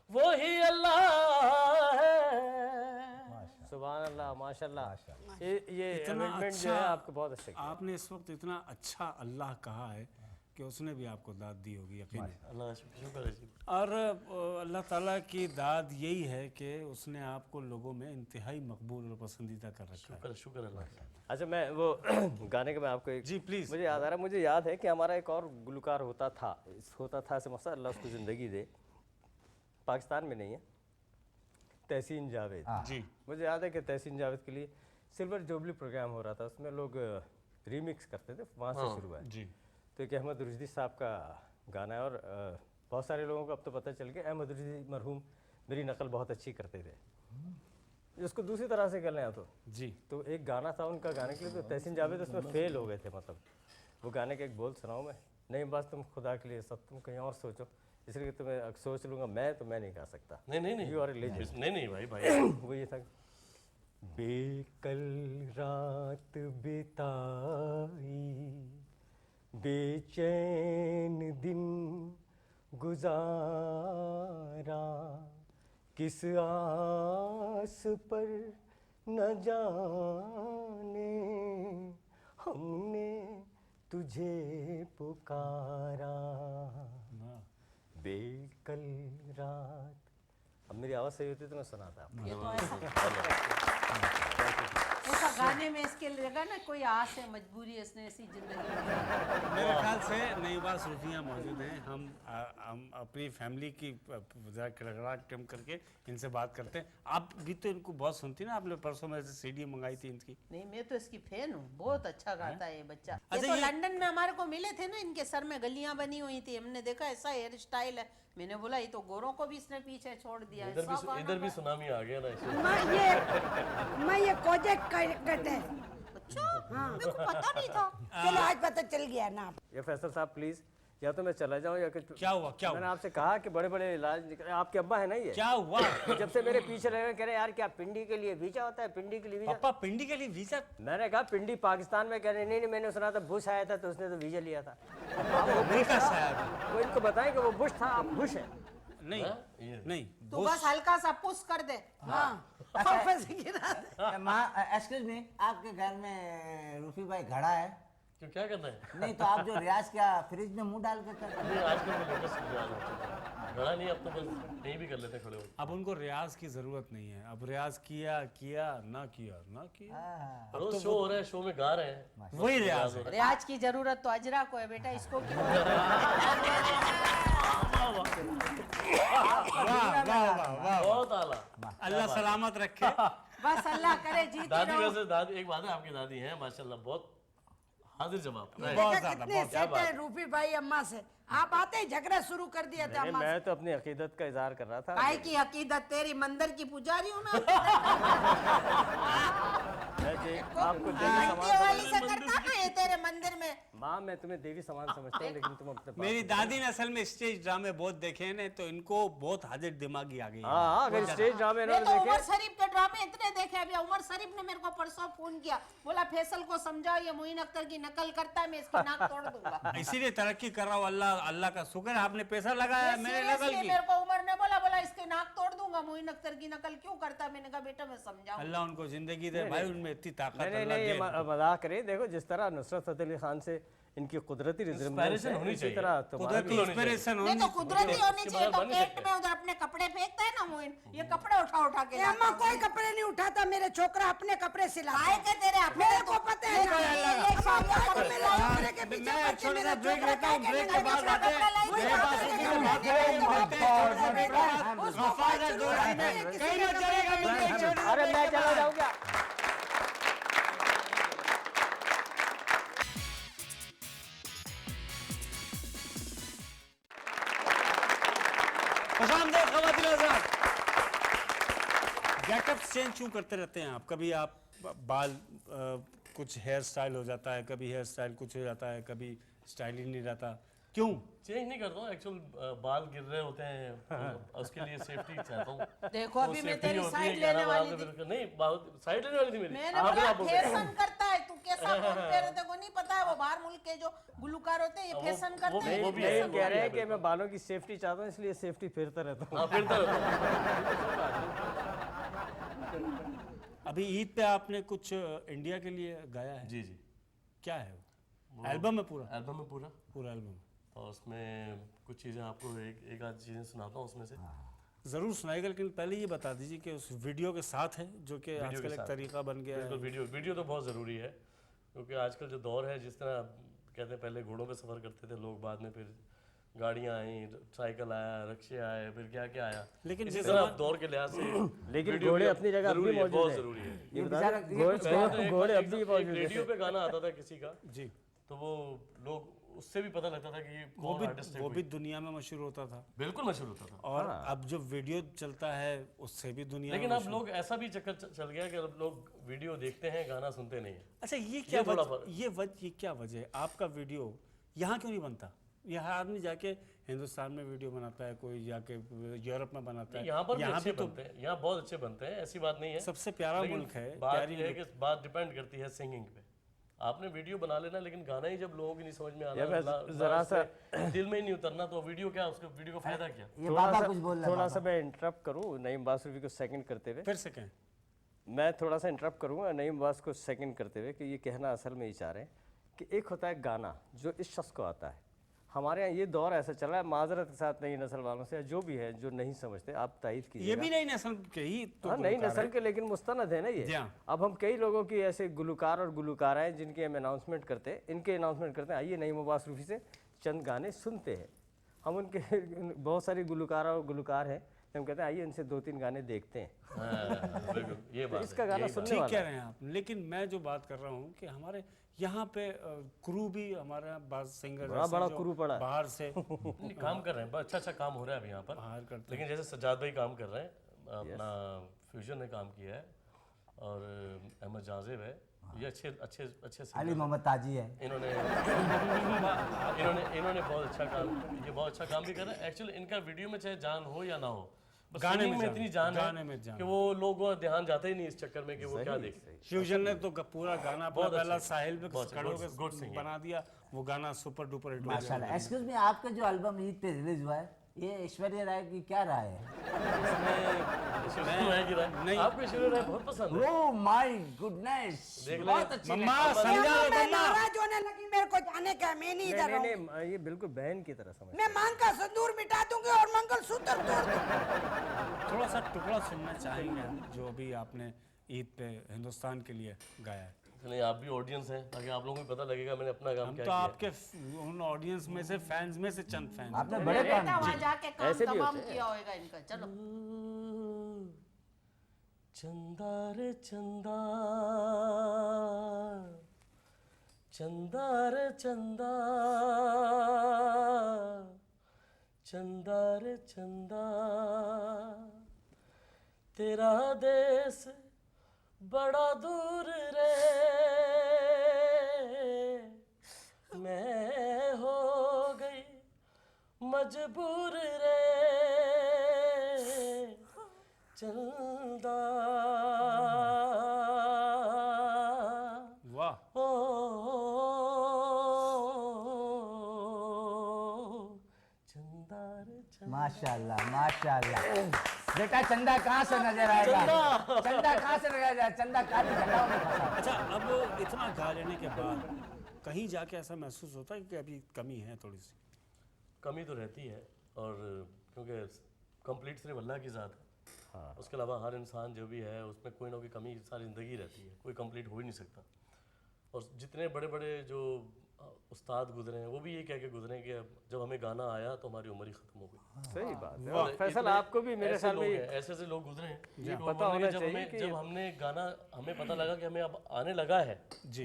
वही अल्लाह है। सुभान अल्लाह, माशाल्लाह। ये इतना अरेंजमेंट जो अच्छा है आपको बहुत अच्छा किया। आपने इस वक्त इतना अच्छा अल्लाह कहा है कि उसने भी आपको दाद दी होगी, यकीन है। अल्लाह शुक्र है जी। और अल्लाह ताला की दाद यही है कि उसने आपको लोगों में इंतहाई मकबूल और पसंदीदा कर रखा है। शुक्र अल्लाह का। अच्छा, मैं वो गाने का मैं आपको एक जी, प्लीज़। मुझे याद आ रहा है, मुझे याद है कि हमारा एक और गुलकार होता था से मकसद अल्लाह उसको ज़िंदगी दे, पाकिस्तान में नहीं है, तहसीन जावेद। जी। मुझे याद है कि तहसीन जावेद के लिए सिल्वर जुबली प्रोग्राम हो रहा था, उसमें लोग रीमिक्स करते थे, वहाँ से शुरू हुआ है। जी। तो एक अहमद रुश्दी साहब का गाना है, और बहुत सारे लोगों को अब तो पता चल गया अहमद रुश्दी मरहूम मेरी नकल बहुत अच्छी करते थे। इसको दूसरी तरह से कर लें तो जी। तो एक गाना था उनका गाने के लिए, तो तहसीन जावेद उसमें फेल हो गए थे। मतलब वो गाने का एक बोल सुनाऊँ मैं? नहीं बस तुम खुदा के लिए सब, तुम कहीं और सोचो, इसलिए तुम्हें सोच लूँगा मैं, तो मैं नहीं गा सकता। नहीं यू आर ए लेजेंड। नहीं भाई वो ये था, बेकल रात बिताई, बेचैन दिन गुजारा, किस आस पर न जाने हमने तुझे पुकारा, बेकल रात। अब मेरी आवाज़ सही होती तो मैं सुनाता आपको। ये तो ऐसा गाने में इसके लगा ना कोई आस है, मजबूरी है, इसने ऐसी जिंदगी में। मेरे ख्याल से नईबाज सूफियाँ मौजूद हैं। हम अपनी फैमिली की ज़रा खड़खड़ाहट कम करके इनसे बात करते हैं। आप भी तो इनको बहुत सुनती ना, आपने परसों में से सीडी मंगाई थी इनकी। नहीं, मैं तो इसकी फैन हूँ, बहुत अच्छा गाता है ये बच्चा। ये अच्छा, तो ये- लंदन में हमारे को मिले थे ना, इनके सर में गलियां बनी हुई थी, हमने देखा ऐसा हेयर स्टाइल है, मैंने बोला ये तो गोरों को भी इसने पीछे छोड़ दिया है। सब गाना इधर भी सुनामी आ गया ना इसे। मैं ये कोजेक कहते हैं। अच्छा, मेरे को पता नहीं था। चलो आज पता चल गया ना। या फैसल साहब प्लीज़, या तो मैं चला जाऊँ या कुछ। क्या हुआ? क्या मैंने हुआ? आपसे कहा कि बड़े बड़े इलाज निकले। आपके अब्बा है ना ये? क्या हुआ? जब से मेरे पीछे लगे कह रहे यार क्या पिंडी के लिए वीजा होता है, पिंडी के लिए वीजा। पापा पिंडी के लिए वीजा? मैंने कहा पिंडी पाकिस्तान में, कह रहे नहीं, मैंने सुना था बुश आया था तो उसने तो वीजा लिया था। अमेरिका से आया? वो इनको बताएं कि वो बुश था, आप बुश है। नहीं नहीं, तू बस हल्का सा पुश कर दे। हाँ पैसे गिरा दे। माँ एक्सक्यूज मी, आपके घर में रूफी भाई घड़ा है? क्यों, क्या करना है? नहीं तो आप जो रियाज क्या फ्रिज में मुंह डाल के करते हैं? नहीं, आजकल तो लेटेस्ट रियाज हो चुका है। घड़ा नहीं, अब तो बस नहीं भी कर लेते खड़े हो। अब उनको रियाज की जरूरत नहीं है। अब रियाज किया ना किया रोज शो हो रहा है, शो में गा रहे हैं, वही रियाज है। रियाज की जरूरत तो अजरा को है बेटा, इसको क्यों? वाह वाह वाह वाह, बहुत आला। अल्लाह सलामत रखे। बस अल्लाह करे जीती दादी रहो। वैसे दादी, एक बात है, आपकी दादी हैं माशाल्लाह, बहुत हाजिर जवाब। बहुत ज्यादा, कितने बहुत सेट है रूफी भाई अम्मा से। आप आते ही झगड़ा शुरू कर दिया था नहीं, अम्मा से। मैं तो अपनी अकीदत का इजहार कर रहा था। भाई की अकीदत तेरी मंदिर की पुजारी हूँ मैं। मैं आपको देवी आंटी समान वाली से करता ना ये तेरे मंदिर में। माँ, मैं तुम्हें देवी समान समझता हूँ, लेकिन तुम अपने मेरी दादी ने असल में स्टेज ड्रामे बहुत देखे हैं, तो इनको बहुत हाजिर दिमागी आ गई है। हाँ, अगर स्टेज ड्रामे मैं इन्होंने तो उमर देखे। शरीफ के ड्रामे इतने देखे। अभी उमर शरीफ ने मेरे को परसों फोन किया, बोला फैसल को समझाओ ये मोइन अख्तर की नकल करता है, मैं इसकी नाक तोड़ दूंगा। इसीलिए तरक्की कर रहा हूँ। अल्लाह का शुक्र है, आपने पैसा लगाया, मैंने नकल Seriously, की। मेरे को उमर ने बोला इसकी नाक तोड़ दूंगा, मोइन अख्तर की नकल क्यों करता है? मैंने कहा बेटा मैं समझाऊं। अल्लाह उनको जिंदगी दे भाई, उनमें इतनी ताकत नहीं, अल्लाह ये दे। मजाक करें। देखो जिस तरह नुसरत फतेह अली खान से इनकी कुदरती रिजम्बलेंस है, होनी इसी चाहिए। तरह तुम्हारी कुदरती इंस्पिरेशन नहीं होनी तो कुदरती होनी इसके चाहिए। बगैर तो बन नहीं पेट में उधर अपने कपड़े फेंकता है ना मोइन, ये कपड़े उठा के ए अम्मा कोई कपड़े नहीं उठाता, मेरे छोकरा अपने कपड़े सिलाता आए है। के तेरे अपने मेरे को पता है ना। ये शादियां अम्मा, करने मेरे लगा। कपड़े के पीछे मैं पड़ के छोटा मेरा सा ब्रेक छोकरा लेता हूँ, क्या ब्रेक कहने के बाद लगा? आते हैं। वही मेरे बात पास है, इतनी उसको बात है, बात बोलते हैं, छोटा ब्रेक के बाद उसको गफ्फार बात जोड़ी में सुनो, किसी कहीं ने न चलेगा, मिलते हैं, छोटे से अरे ब्रेक मैं के चला बाद। जाऊँ क्या? खुशामदीद ख़वातीन हज़रात। गेटअप चेंज क्यों करते रहते हैं आप? कभी आप बाल कुछ हेयर स्टाइल हो जाता है, कभी हेयर स्टाइल कुछ हो जाता है, कभी स्टाइल ही नहीं रहता, क्यों? चेंज नहीं करता हूँ एक्चुअल, बाल गिर रहे होते हैं तो उसके लिए सेफ्टी चाहता हूँ। देखो वो अभी मैं safety तेरी होती है साइड कि लेने आराम वाली से थी। फिर- नहीं बहुत साइड लेने वाली थी मेरी। मैंने आप बोला आप बोल रहे हैं। फैशन करता है तू, कैसा बोलते रहते को नहीं पता है, वो बाहर मुल्क के जो गुलकार होते हैं ये फैशन करते हैं। वो ये भी नहीं है, कह रहे हैं कि मैं बालों की सेफ्टी चाहता हूँ इसलिए सेफ्टी फेरता रहता हूँ। हाँ फिर तो अभी ईद पे आपने कुछ इंडिया के लिए गाया है, जी जी, क्या है वो? एल्बम है पूरा? एल्बम में पूरा, पूरा एल्बम और उसमें कुछ चीज़ें आपको एक आध चीज़ें सुनाता हूँ उसमें से। ज़रूर सुनाएगा, लेकिन पहले ये बता दीजिए कि उस वीडियो के साथ है जो कि वीडियो आजकल के एक साथ। तरीका बन गया बिल्कुल, है। वीडियो तो बहुत ज़रूरी है, क्योंकि आजकल जो दौर है, जिस तरह कहते हैं पहले घोड़ों पे सफ़र करते थे लोग, बाद में फिर गाड़ियाँ आई, साइकिल आया, रिक्शे आए, फिर क्या क्या आया, लेकिन इसी जिस तरह जमाने- दौर के लिहाज से लेकिन वीडियो घोड़े भी अपनी जगह अब भी ज़रूरी है, मौजूद बहुत हैं। ज़रूरी है। ये बता बेचारा- दें, ये कुछ पहले तो घोड़े एक अब भी मौजूद हैं। रेडियो पे गाना आता था किसी का, जी, तो वो लोग उससे भी पता लगता था कि ये वो कौन आर्टिस्ट है वो कोई। भी दुनिया में मशहूर होता था, बिल्कुल मशहूर होता था। और अब जो वीडियो चलता है उससे भी दुनिया लेकिन में अब मशहूर- लोग ऐसा भी चक्कर चल गया कि अब लोग वीडियो देखते हैं, गाना सुनते नहीं है। अच्छा, ये क्या थोड़ा वजह, ये क्या वजह है? आपका वीडियो यहाँ क्यों नहीं बनता? यहाँ आदमी जाके हिंदुस्तान में वीडियो बनाता है, कोई जाके यूरोप में बनाता है, यहाँ पर भी अच्छे भी तो बनते हैं, यहाँ बहुत अच्छे बनते हैं, ऐसी बात नहीं है। सबसे प्यारा लेकिन मुल्क है, बात प्यारी ये है कि बात डिपेंड करती है सिंगिंग पे। आपने वीडियो बना लेना, लेकिन गाना ही जब लोगों की नहीं समझ में आना, जरा सा दिल में ही नहीं उतरना, तो वीडियो क्या, उसका वीडियो का फायदा क्या? ये बाबा कुछ बोल रहा थोड़ा सा मैं इंटरप्ट करूँ नईम बासुरी को सेकंड करते हुए। फिर से कहें। मैं थोड़ा सा इंटरप्ट करूँगा नईम बास को सेकंड करते हुए कि ये कहना असल में ये चाह रहे हैं कि एक होता है गाना जो इस शख्स को आता है। हमारे यहाँ ये दौर ऐसा चल रहा है, माजरत के साथ नई नस्ल वालों से, जो भी है जो नहीं समझते, आप तायद कीजिए। ये भी नई नस्ल के ही तो हाँ, नई गुलकार नस्ल है। के, लेकिन मुस्तनद है ना ये। जी हाँ। अब हम कई लोगों की ऐसे गुलकार और गुलकाराएं जिनकी हम अनाउंसमेंट करते हैं, इनके अनाउंसमेंट करते हैं, आइए नईम अब्बास रूफी से चंद गाने सुनते हैं। हम उनके बहुत सारे गुलकार और गुलकार हैं, हम कहते हैं आइए इनसे 2-3 गाने देखते हैं। हाँ, बिल्कुल, ये बात इसका है, गाना यही बात सुनने ठीक वाला कह है। रहे हैं आप, लेकिन मैं जो बात कर रहा हूँ कि हमारे यहाँ पे क्रू भी, हमारे यहाँ बाज सिंगर बड़ा बड़ा क्रू पड़ा है। बाहर से नहीं, काम कर रहे हैं, अच्छा अच्छा काम हो रहा है अभी यहाँ पर। बाहर करते लेकिन जैसे सज्जाद भाई काम कर रहे हैं, अपना फ्यूजन ने काम किया है, और अहमद जाजिब है, ये अच्छे अच्छे अच्छे singer अली हैं। मोहम्मद ताजी है। इन्होंने इन्होंने बहुत अच्छा काम, ये बहुत अच्छा काम भी कर रहे हैं। एक्चुअली इनका वीडियो में चाहे जान हो या ना हो, बस गाने singing में में जान, इतनी जान गाने है में जान। कि वो लोगों का ध्यान जाता ही नहीं इस चक्कर में कि वो क्या देखते हैं। फ्यूजन ने तो पूरा गाना अपना बहुत पहला अच्छा, साहिल पे बहुत अच्छा, खड़ो good- good के singing। बना दिया, वो गाना सुपर डुपर हिट हो माशाल्लाह। गया। एक्सक्यूज मी, आपका जो एल्बम ईद पे रिलीज हुआ है, ये ऐश्वर्या राय की क्या राय है? ऐश्वर्या राय की राय, नहीं। आपको ऐश्वर्या राय बहुत पसंद है। ओह माय गुडनेस, देख बहुत लें। अच्छी मम्मा लगी। समझा यहाँ लो मैं मम्मा। नाराज होने लगी, मेरे को जाने का, मैं नहीं इधर नहीं रहूँ। नहीं, ये बिल्कुल बहन की तरह समझ। मैं मांग का सिंदूर मिटा दूंगी और मंगलसूत्र तोड़ दूंगी। थोड़ा सा टुकड़ा सुनना चाहेंगे हम, जो अभी आपने ईद पे हिंदुस्तान के लिए गाया है। नहीं, आप भी ऑडियंस हैं, ताकि आप लोगों को पता लगेगा मैंने अपना काम हम क्या तो किया है। आपके उन ऑडियंस में से, फैंस में से चंद फैंस। आपने बड़े काम बेटा वहाँ जाके काम ऐसे भी तमाम होते हैं। किया होगा इनका। चलो चंदा रे चंदा, चंदा रे चंदा, चंदा रे चंदा, तेरा देश बड़ा दूर रे, मैं हो गई मजबूर रे, चंदा वाह, ओ चंदा रे चंदा। माशाल्लाह माशाल्लाह। बेटा चंदा कहाँ से नजर आएगा? चंदा कहाँ से नजर आएगा? चंदा काली झंडाओं में फंसा। अच्छा, अब इतना गा लेने के बाद कहीं जाके ऐसा महसूस होता है कि अभी कमी है थोड़ी सी? कमी तो रहती है, और क्योंकि कंप्लीट सिर्फ अल्लाह की ज़ात है। हाँ, उसके अलावा हर इंसान जो भी है उसमें कोई ना कोई कमी सारी ज़िंदगी रहती है, कोई कंप्लीट हो ही नहीं सकता। और जितने बड़े बड़े जो उस्ताद गुजरे हैं, वो भी ये कह के गुजरे कि अब जब हमें गाना आया तो हमारी उम्र ही ख़त्म हो गई। सही बात है। और और फैसल इतने आपको भी मेरे ऐसे ख्याल लोग में हैं, ऐसे ऐसे लोग गुजरे हैं कि वो पता बोले होना जब चाहिए हमें कि- जब हमने गाना, हमें पता लगा कि हमें अब आने लगा है,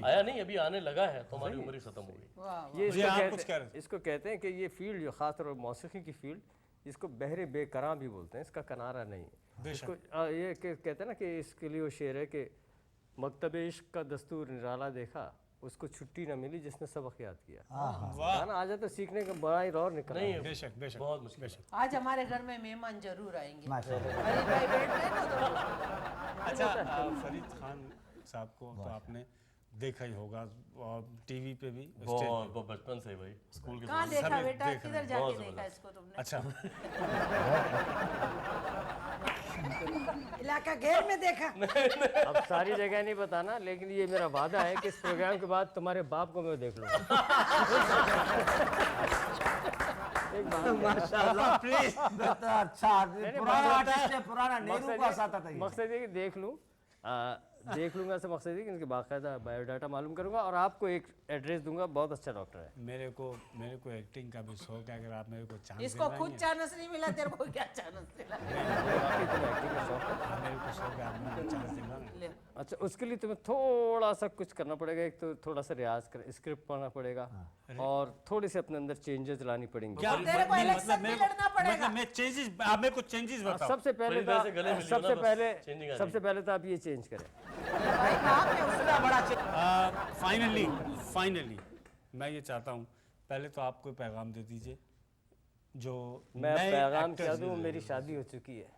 आया नहीं अभी आने लगा है, तो हमारी उम्र ही ख़त्म हो गई। ये जी, आप कुछ कह रहे थे। इसको कहते हैं कि ये फील्ड जो खास तौर पर मौसीकी की फील्ड, इसको बहरे बेकरां भी बोलते हैं, इसका किनारा नहीं है। इसको ये कहते हैं ना कि इसके लिए वो शेर है कि मकतब इश्क का दस्तूर निराला देखा, उसको छुट्टी न मिली जिसने सबक याद किया। वाह गाना आ जाए तो सीखने का बड़ा ही और निकल नहीं बेशक बेशक बहुत मुश्किल बेशक। आज हमारे घर में मेहमान जरूर आएंगे। माशाल्लाह। अरे भाई बैठ गए ना तो अच्छा फरीद खान साहब को तो आपने देखा ही होगा और टीवी पे भी स्टेज बहुत पे। बहुत बचपन से भाई स्कूल के कहाँ समय। देखा सभी बेटा, देख रहे किधर हैं, जाके बहुत देखा इसको तुमने? अच्छा इलाका घेर में देखा। अब सारी जगह नहीं बताना, लेकिन ये मेरा वादा है कि इस प्रोग्राम के बाद तुम्हारे बाप को मैं देख लूंगा। एक बात माशाल्लाह प्लीज तो अच्छा आदमी, पुराना आर्टिस्ट है, पुराना नेहरू का साथ था ये। मकसद ये कि देख लूँ, देख लूंगा से मकसद है कि इनके बाकायदा बायोडाटा मालूम करूंगा और आपको एक एड्रेस दूंगा। बहुत अच्छा डॉक्टर है। मेरे को एक्टिंग का भी शौक है, अगर आप मेरे को चांस इसको खुद चांस नहीं मिला, तेरे को क्या चांस मिला? वाकई तुम्हें एक्टिंग का शौक है। मेरे को शौक है, आप मेरे को चांस दिला ना। ले। अच्छा, उसके लिए तुम्हें थोड़ा सा कुछ करना पड़ेगा। एक तो थोड़ा सा रियाज कर, स्क्रिप्ट पढ़ना पड़ेगा और थोड़ी सी अपने अंदर चेंजेस लानी पड़ेंगी। क्या तेरे को इलेक्शन में लड़ना पड़ेगा। मतलब मैं चेंजेस, आप मेरे को चेंजेस बताओ। सबसे पहले फरीद भाई से गले मिलिए ना, सबसे बस पहले changing आ सबसे पहले तो आप ये चेंज करें। भाई बाप है उसका बड़ा फाइनली मैं ये चाहता हूँ, पहले तो आप कोई पैगाम दे दीजिए जो मैं नए पैगाम actors क्या दूं, जो- मेरी शादी हो चुकी है।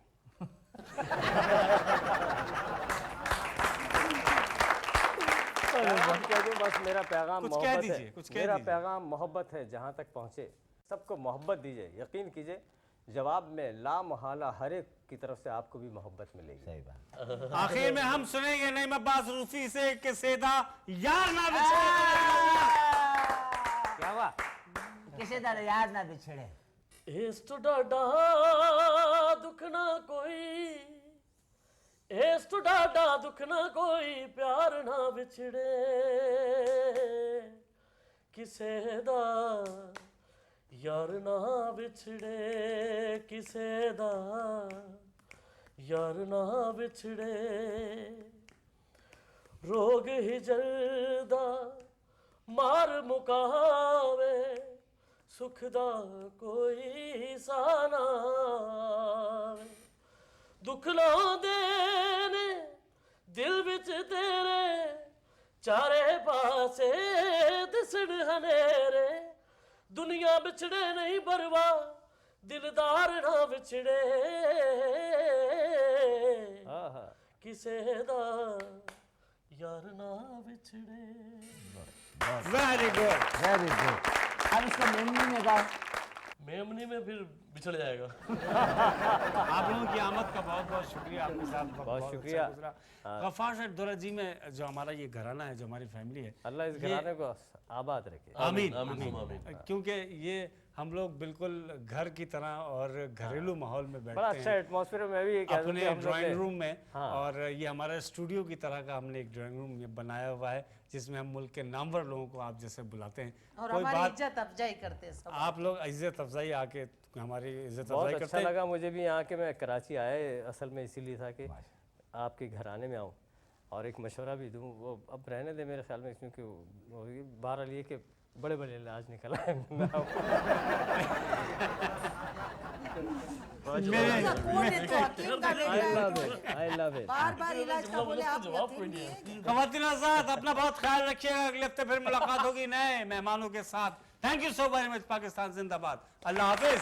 पैगाम क्या दूं, बस मेरा पैगाम कुछ कह मोहब्बत दीजिए, है। कुछ कह मेरा दीजिए। पैगाम मोहब्बत है, जहाँ तक पहुँचे सबको मोहब्बत दीजिए। यकीन कीजिए जवाब में ला मुहाला हर एक की तरफ से आपको भी मोहब्बत मिलेगी। सही बात। आखिर में हम सुनेंगे नईम अब्बास रूफी से कि सेदा यार ना बिछड़े। क्या हुआ? किसी तरह याद ना बिछड़े। इस तो डाडा दुख ना कोई, इस तो डाडा दुख ना कोई, प्यार ना बिछड़े किसे दा, यार ना बिछड़े किसे दा, यार ना बिछड़े। रोग हिजर दा मार मुकावे, सुख दा कोई साना, दुख लांदे ने दिल विच तेरे, चारे पासे दिसण हनेरे। दुनिया बिछड़े नहीं बरवा, दिलदार ना बिछड़े आहा। किसे दा, यार ना बिछड़े। Very good. Very good. अब इसका मेमनी में गाओ। मेमनी में फिर बिछड़ जाएगा। आप लोगों की आमद का बहुत बहुत शुक्रिया, आपके साथ बहुत शुक्रिया। अच्छा गुजरा। गफ्फार साहब दोराजी में जो हमारा ये घराना है, जो हमारी फैमिली है, अल्लाह इस घराने को आबाद रखे। आमीन आमीन, आमीन। आमीन। क्योंकि ये हम लोग बिल्कुल घर की तरह और घरेलू माहौल में बड़ा बैठते अच्छा हैं एटमॉस्फेयर। मैं भी ये कह दूं अपने कि हम लोग ड्राइंग के- रूम में। हाँ। और ये हमारा स्टूडियो की तरह का हमने एक ड्राइंग रूम ये बनाया हुआ है, जिसमें हम मुल्क के नामवर लोगों को आप जैसे बुलाते हैं। और कोई हमारी बात, इज्जत अफजाई करते हैं सब। आप लोग इज्जत अफजाई आके हमारी इज्जत बहुत अफजाई अच्छा करते हैं। लगा मुझे भी यहाँ के। मैं कराची आए असल में इसीलिए था कि आपके घराने में आऊँ और एक मशवरा भी दूँ। वो अब रहने दे मेरे ख्याल में, क्योंकि बहरहाल ये कि बड़े बड़े इलाज निकल आए। मैं ऐसा कौन है तो हकीम का बेटा है? I love it. बार बार इलाज का बोले आप जवाब यकीन कोई नहीं नहीं है। ख़वातीन आज़ाद, अपना बहुत ख्याल रखिएगा। अगले हफ्ते फिर मुलाकात होगी नए मेहमानों के साथ। Thank you so very much. Pakistan जिंदाबाद। अल्लाह हाफिज।